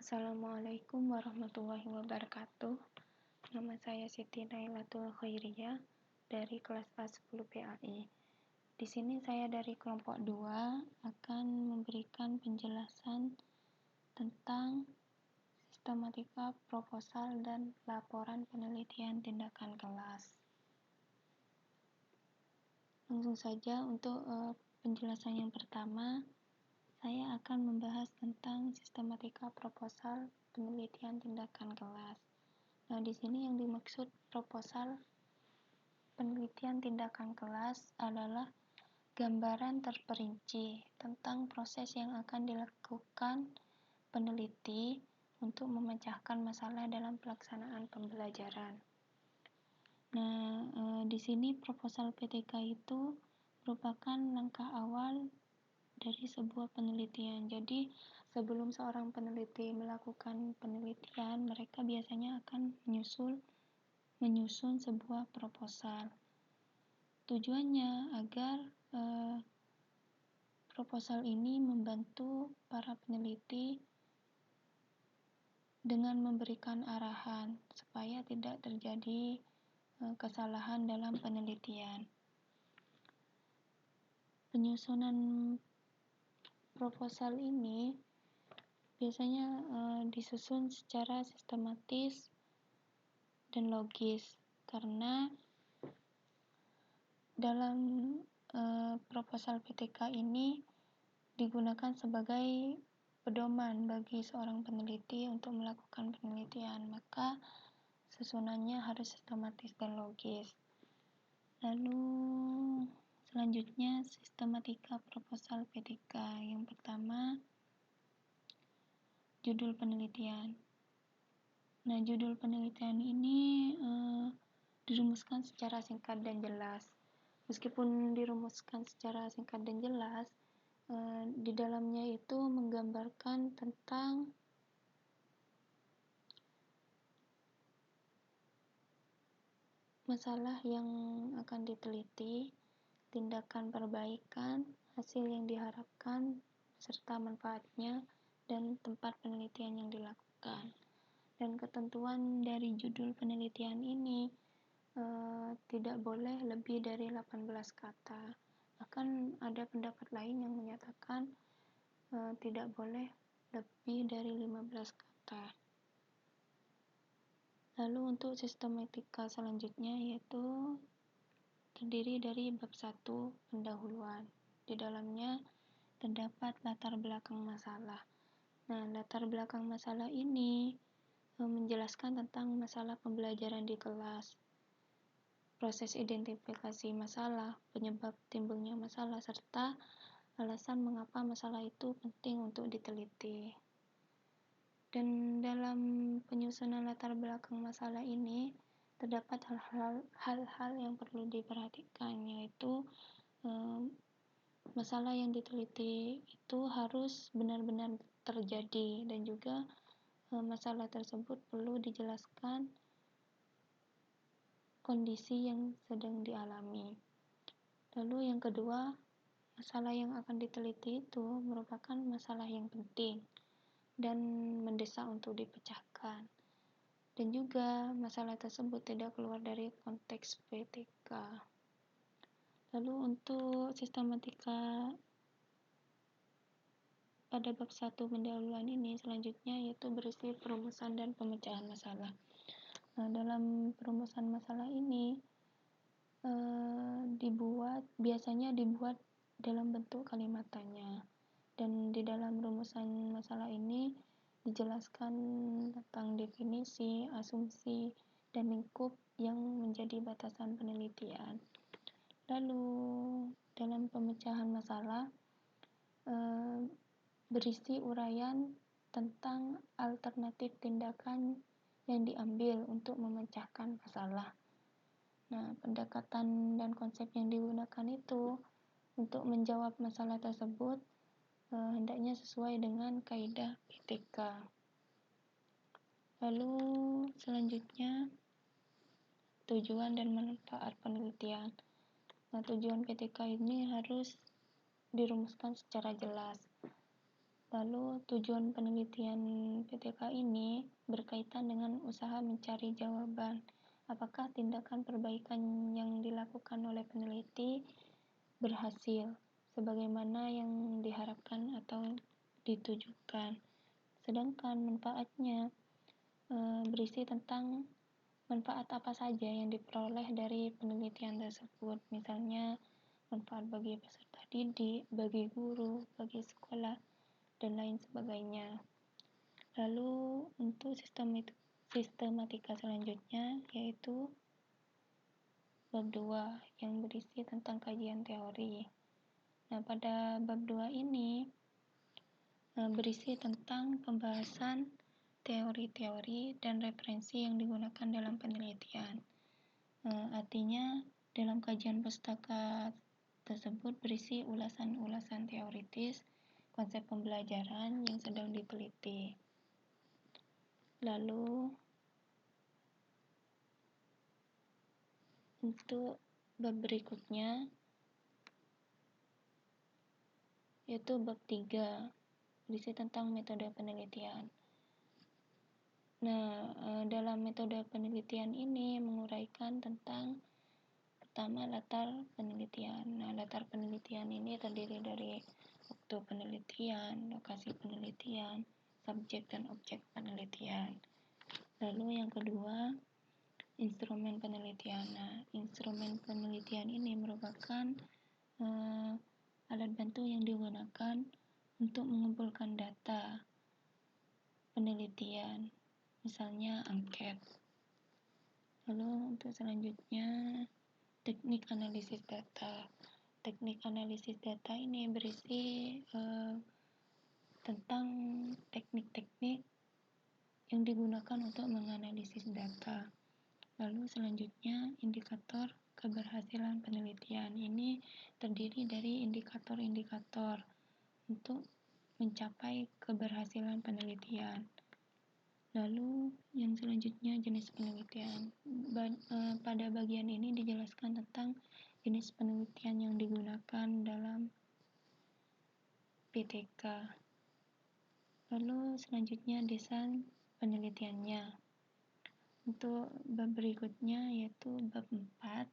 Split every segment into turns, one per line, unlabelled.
Assalamualaikum warahmatullahi wabarakatuh. Nama saya Siti Nailatul Khairiyah dari kelas A10 PAI. Di sini saya dari kelompok 2 akan memberikan penjelasan tentang sistematika proposal dan laporan penelitian tindakan kelas. Langsung saja untuk penjelasan yang pertama, saya akan membahas tentang sistematika proposal penelitian tindakan kelas. Nah, di sini yang dimaksud proposal penelitian tindakan kelas adalah gambaran terperinci tentang proses yang akan dilakukan peneliti untuk memecahkan masalah dalam pelaksanaan pembelajaran. Nah, di sini proposal PTK itu merupakan langkah awal dari sebuah penelitian. Jadi, sebelum seorang peneliti melakukan penelitian, mereka biasanya akan menyusun sebuah proposal. Tujuannya agar proposal ini membantu para peneliti dengan memberikan arahan supaya tidak terjadi kesalahan dalam penelitian. Penyusunan proposal ini biasanya disusun secara sistematis dan logis, karena dalam proposal PTK ini digunakan sebagai pedoman bagi seorang peneliti untuk melakukan penelitian, maka susunannya harus sistematis dan logis. Lalu selanjutnya sistematika proposal PTK. Yang pertama, judul penelitian. Nah, judul penelitian ini dirumuskan secara singkat dan jelas. Meskipun dirumuskan secara singkat dan jelas, di dalamnya itu menggambarkan tentang masalah yang akan diteliti, tindakan perbaikan, hasil yang diharapkan, serta manfaatnya, dan tempat penelitian yang dilakukan. Dan ketentuan dari judul penelitian ini tidak boleh lebih dari 18 kata. Bahkan ada pendapat lain yang menyatakan tidak boleh lebih dari 15 kata. Lalu untuk sistematika selanjutnya yaitu terdiri dari bab 1 pendahuluan. Di dalamnya terdapat latar belakang masalah. Nah, latar belakang masalah ini menjelaskan tentang masalah pembelajaran di kelas, proses identifikasi masalah, penyebab timbulnya masalah, serta alasan mengapa masalah itu penting untuk diteliti. Dan dalam penyusunan latar belakang masalah ini terdapat hal-hal yang perlu diperhatikan, yaitu masalah yang diteliti itu harus benar-benar terjadi, dan juga masalah tersebut perlu dijelaskan kondisi yang sedang dialami. Lalu yang kedua, masalah yang akan diteliti itu merupakan masalah yang penting dan mendesak untuk dipecahkan. Dan juga masalah tersebut tidak keluar dari konteks PTK. Lalu untuk sistematika pada bab 1 pendahuluan ini selanjutnya yaitu berisi perumusan dan pemecahan masalah. Nah, dalam perumusan masalah ini biasanya dibuat dalam bentuk kalimat tanya, dan di dalam rumusan masalah ini dijelaskan tentang definisi, asumsi, dan lingkup yang menjadi batasan penelitian. Lalu dalam pemecahan masalah berisi uraian tentang alternatif tindakan yang diambil untuk memecahkan masalah. Nah, pendekatan dan konsep yang digunakan itu untuk menjawab masalah tersebut hendaknya sesuai dengan kaidah PTK. Lalu selanjutnya tujuan dan manfaat penelitian. Nah, tujuan PTK ini harus dirumuskan secara jelas. Lalu tujuan penelitian PTK ini berkaitan dengan usaha mencari jawaban apakah tindakan perbaikan yang dilakukan oleh peneliti berhasil sebagaimana yang diharapkan atau ditujukan. Sedangkan manfaatnya berisi tentang manfaat apa saja yang diperoleh dari penelitian tersebut, misalnya manfaat bagi peserta didik, bagi guru, bagi sekolah, dan lain sebagainya. Lalu untuk sistematika selanjutnya yaitu bab 2 yang berisi tentang kajian teori. Nah, pada bab 2 ini berisi tentang pembahasan teori-teori dan referensi yang digunakan dalam penelitian. Artinya dalam kajian pustaka tersebut berisi ulasan-ulasan teoritis konsep pembelajaran yang sedang diteliti. Lalu untuk bab berikutnya yaitu bab 3 berisi tentang metode penelitian. Nah, dalam metode penelitian ini menguraikan tentang pertama latar penelitian. Nah, latar penelitian ini terdiri dari waktu penelitian, lokasi penelitian, subjek dan objek penelitian. Lalu yang kedua, instrumen penelitian. Nah, instrumen penelitian ini merupakan alat bantu yang digunakan untuk mengumpulkan data penelitian, misalnya angket. Lalu untuk selanjutnya, teknik analisis data. Teknik analisis data ini berisi tentang teknik-teknik yang digunakan untuk menganalisis data. Lalu selanjutnya, indikator keberhasilan penelitian. Ini terdiri dari indikator-indikator untuk mencapai keberhasilan penelitian. Lalu yang selanjutnya jenis penelitian. Pada bagian ini dijelaskan tentang jenis penelitian yang digunakan dalam PTK. Lalu selanjutnya desain penelitiannya. Untuk bab berikutnya yaitu bab 4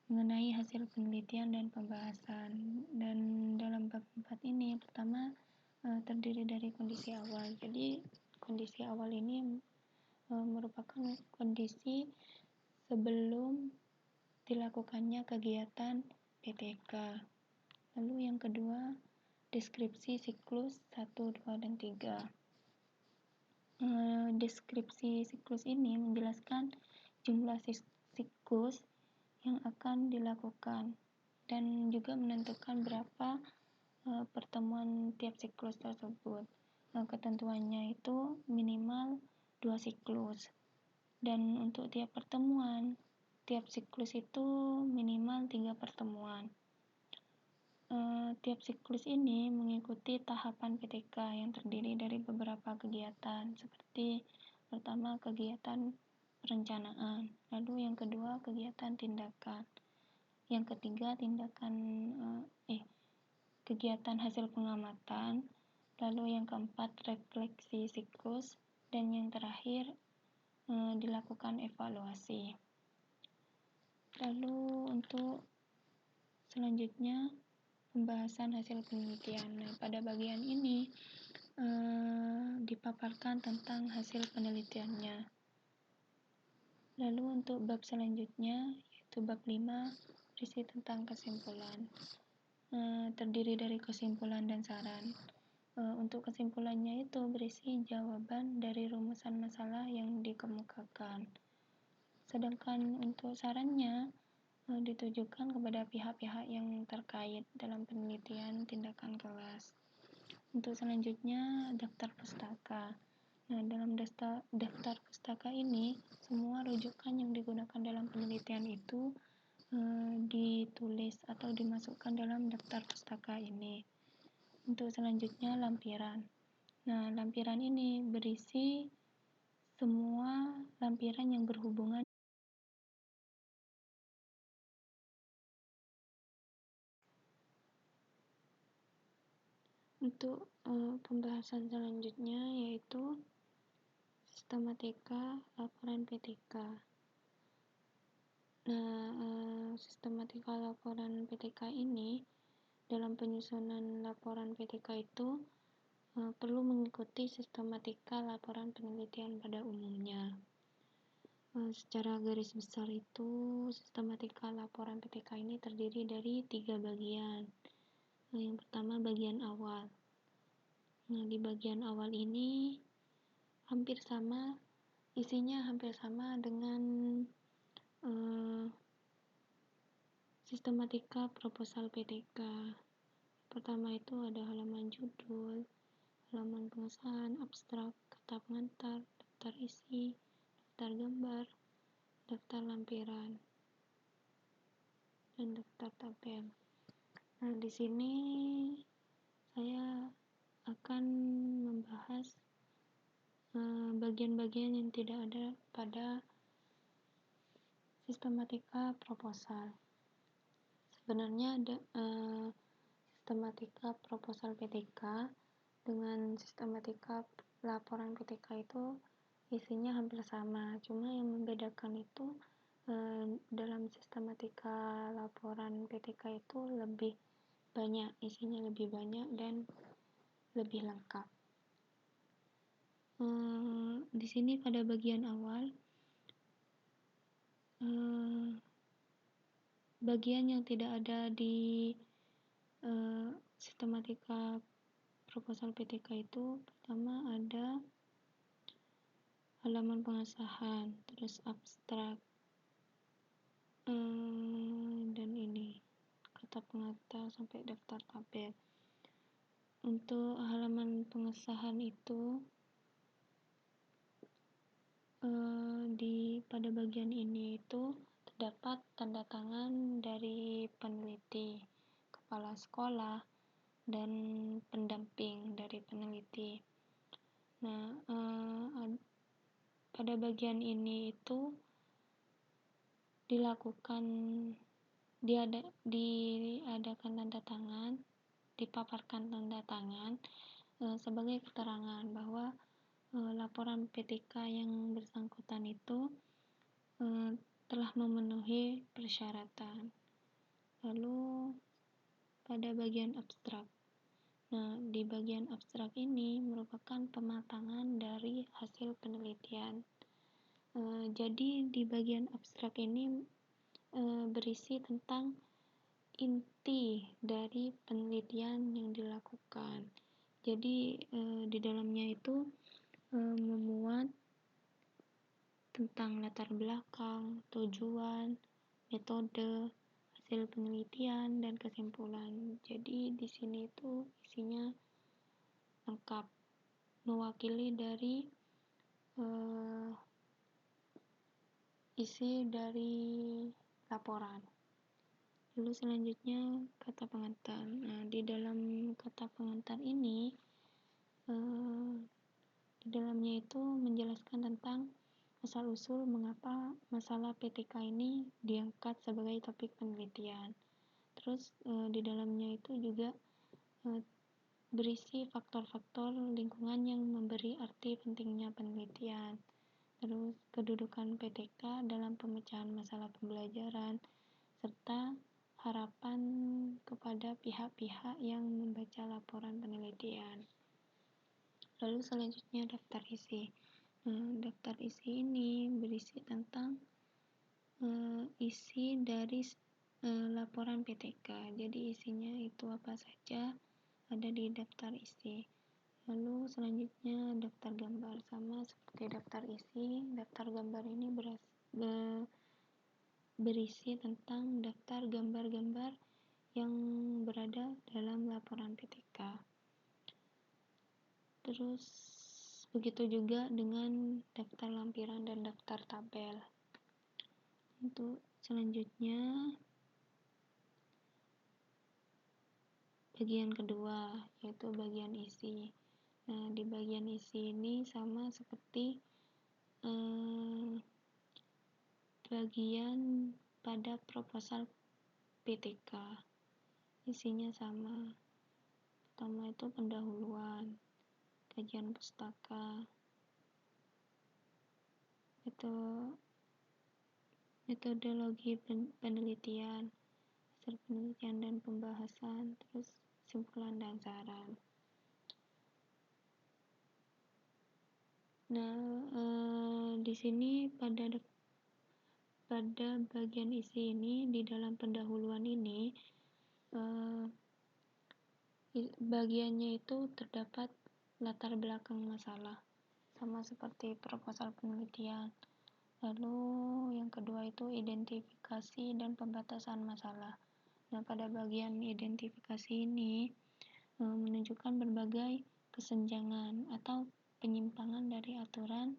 mengenai hasil penelitian dan pembahasan. Dan dalam bab 4 ini pertama terdiri dari kondisi awal. Jadi kondisi awal ini merupakan kondisi sebelum dilakukannya kegiatan PTK. Lalu yang kedua, deskripsi siklus 1, 2, dan 3. Deskripsi siklus ini menjelaskan jumlah siklus yang akan dilakukan dan juga menentukan berapa pertemuan tiap siklus tersebut. Ketentuannya itu minimal 2 siklus dan untuk tiap pertemuan tiap siklus itu minimal 3 pertemuan. Tiap siklus ini mengikuti tahapan PTK yang terdiri dari beberapa kegiatan seperti pertama kegiatan perencanaan, lalu yang kedua kegiatan tindakan, yang ketiga kegiatan hasil pengamatan, lalu yang keempat refleksi siklus, dan yang terakhir dilakukan evaluasi. Lalu untuk selanjutnya pembahasan hasil penelitian. Nah, pada bagian ini dipaparkan tentang hasil penelitiannya. Lalu untuk bab selanjutnya yaitu bab 5 berisi tentang kesimpulan. Terdiri dari kesimpulan dan saran. Untuk kesimpulannya itu berisi jawaban dari rumusan masalah yang dikemukakan. Sedangkan untuk sarannya ditujukan kepada pihak-pihak yang terkait dalam penelitian tindakan kelas. Untuk selanjutnya, daftar pustaka. Nah, dalam daftar pustaka ini, semua rujukan yang digunakan dalam penelitian itu ditulis atau dimasukkan dalam daftar pustaka ini. Untuk selanjutnya, lampiran. Nah, lampiran ini berisi semua lampiran yang berhubungan untuk pembahasan selanjutnya yaitu sistematika laporan PTK. Nah, sistematika laporan PTK ini dalam penyusunan laporan PTK itu perlu mengikuti sistematika laporan penelitian pada umumnya. Secara garis besar itu sistematika laporan PTK ini terdiri dari 3 bagian. Yang pertama bagian awal. Nah, di bagian awal ini isinya hampir sama dengan sistematika proposal PTK. Pertama itu ada halaman judul, halaman pengesahan, abstrak, kata pengantar, daftar isi, daftar gambar, daftar lampiran, dan daftar tabel. Nah, di sini saya akan membahas bagian-bagian yang tidak ada pada sistematika proposal. Sebenarnya ada sistematika proposal PTK dengan sistematika laporan PTK itu isinya hampir sama, cuma yang membedakan itu dalam sistematika laporan PTK itu isinya lebih banyak dan lebih lengkap. Di sini pada bagian awal bagian yang tidak ada di sistematika proposal PTK itu pertama ada halaman pengesahan, terus abstrak, dan ini kata pengantar sampai daftar tabel. Untuk halaman pengesahan itu pada bagian ini itu terdapat tanda tangan dari peneliti, kepala sekolah, dan pendamping dari peneliti. Nah, pada bagian ini itu diadakan tanda tangan, dipaparkan tanda tangan sebagai keterangan bahwa laporan PTK yang bersangkutan itu telah memenuhi persyaratan. Lalu pada bagian abstrak. Nah, di bagian abstrak ini merupakan pematangan dari hasil penelitian. Jadi di bagian abstrak ini berisi tentang inti dari penelitian yang dilakukan. Jadi di dalamnya itu memuat tentang latar belakang, tujuan, metode, hasil penelitian, dan kesimpulan. Jadi di sini itu isinya lengkap, mewakili dari isi dari laporan. Lalu selanjutnya kata pengantar. Nah, di dalam kata pengantar ini di dalamnya itu menjelaskan tentang asal-usul mengapa masalah PTK ini diangkat sebagai topik penelitian. Terus di dalamnya itu juga berisi faktor-faktor lingkungan yang memberi arti pentingnya penelitian. Terus kedudukan PTK dalam pemecahan masalah pembelajaran, serta harapan kepada pihak-pihak yang membaca laporan penelitian. Lalu selanjutnya daftar isi. Daftar isi ini berisi tentang isi dari laporan PTK. Jadi isinya itu apa saja ada di daftar isi. Lalu selanjutnya daftar gambar, sama seperti daftar isi. Daftar gambar ini berisi tentang daftar gambar-gambar yang berada dalam laporan PTK. Terus begitu juga dengan daftar lampiran dan daftar tabel. Untuk selanjutnya bagian kedua, yaitu bagian isi. Nah, di bagian isi ini sama seperti bagian pada proposal PTK, isinya sama. pertama itu pendahuluan, kajian pustaka, itu metodologi penelitian, hasil penelitian dan pembahasan, terus simpulan dan saran. Nah, di sini pada bagian isi ini, di dalam pendahuluan ini, bagiannya itu terdapat latar belakang masalah, sama seperti proposal penelitian. Lalu yang kedua itu identifikasi dan pembatasan masalah. Nah, pada bagian identifikasi ini menunjukkan berbagai kesenjangan atau penyimpangan dari aturan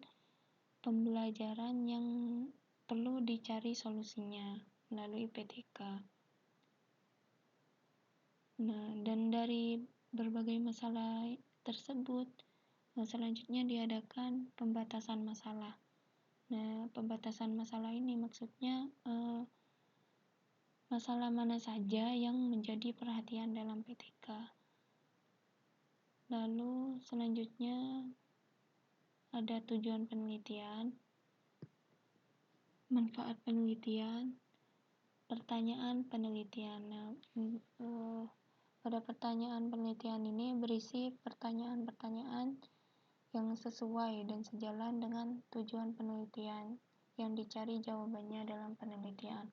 pembelajaran yang perlu dicari solusinya melalui PTK. Nah, dan dari berbagai masalah tersebut, selanjutnya diadakan pembatasan masalah. Nah, pembatasan masalah ini maksudnya masalah mana saja yang menjadi perhatian dalam PTK. Lalu selanjutnya ada tujuan penelitian, manfaat penelitian, pertanyaan penelitian. Nah, pada pertanyaan penelitian ini berisi pertanyaan-pertanyaan yang sesuai dan sejalan dengan tujuan penelitian yang dicari jawabannya dalam penelitian.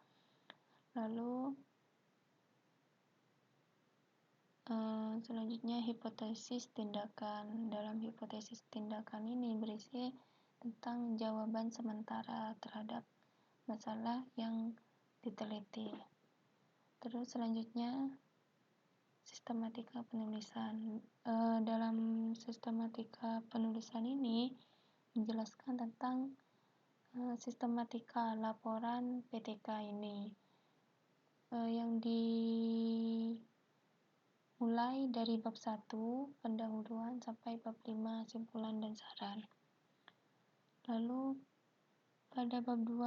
Lalu selanjutnya hipotesis tindakan. Dalam hipotesis tindakan ini berisi tentang jawaban sementara terhadap masalah yang diteliti. Terus selanjutnya sistematika penulisan. Dalam sistematika penulisan ini menjelaskan tentang sistematika laporan PTK ini, yang dimulai dari bab 1 pendahuluan sampai bab 5 simpulan dan saran. Lalu pada bab 2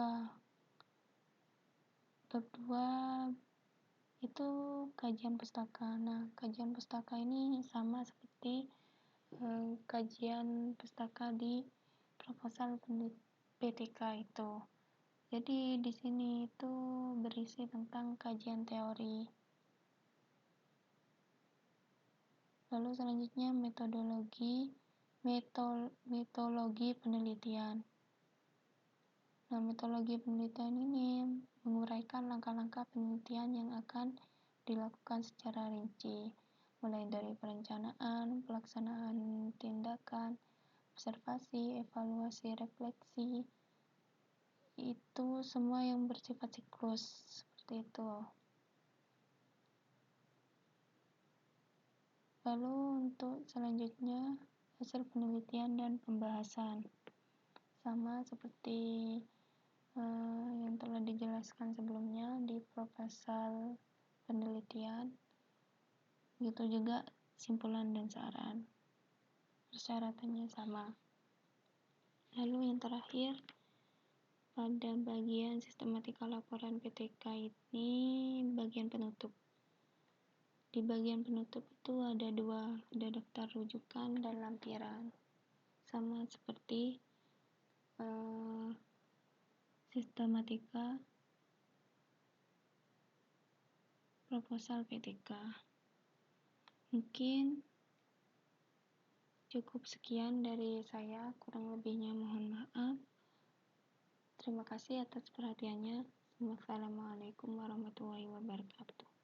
itu kajian pustaka. Nah, kajian pustaka ini sama seperti kajian pustaka di proposal PTK itu. Jadi di sini itu berisi tentang kajian teori. Lalu selanjutnya metodologi penelitian. Nah, metodologi penelitian ini menguraikan langkah-langkah penelitian yang akan dilakukan secara rinci, mulai dari perencanaan, pelaksanaan tindakan, observasi, evaluasi, refleksi, itu semua yang bersifat siklus, seperti itu. Lalu untuk selanjutnya hasil penelitian dan pembahasan, sama seperti yang telah dijelaskan sebelumnya di proposal penelitian, begitu juga simpulan dan saran, persyaratannya sama. Lalu yang terakhir, pada bagian sistematika laporan PTK ini bagian penutup. Di bagian penutup itu ada daftar rujukan dan lampiran, sama seperti sistematika proposal PTK. Mungkin cukup sekian dari saya, kurang lebihnya mohon maaf. Terima kasih atas perhatiannya. Wassalamualaikum warahmatullahi wabarakatuh.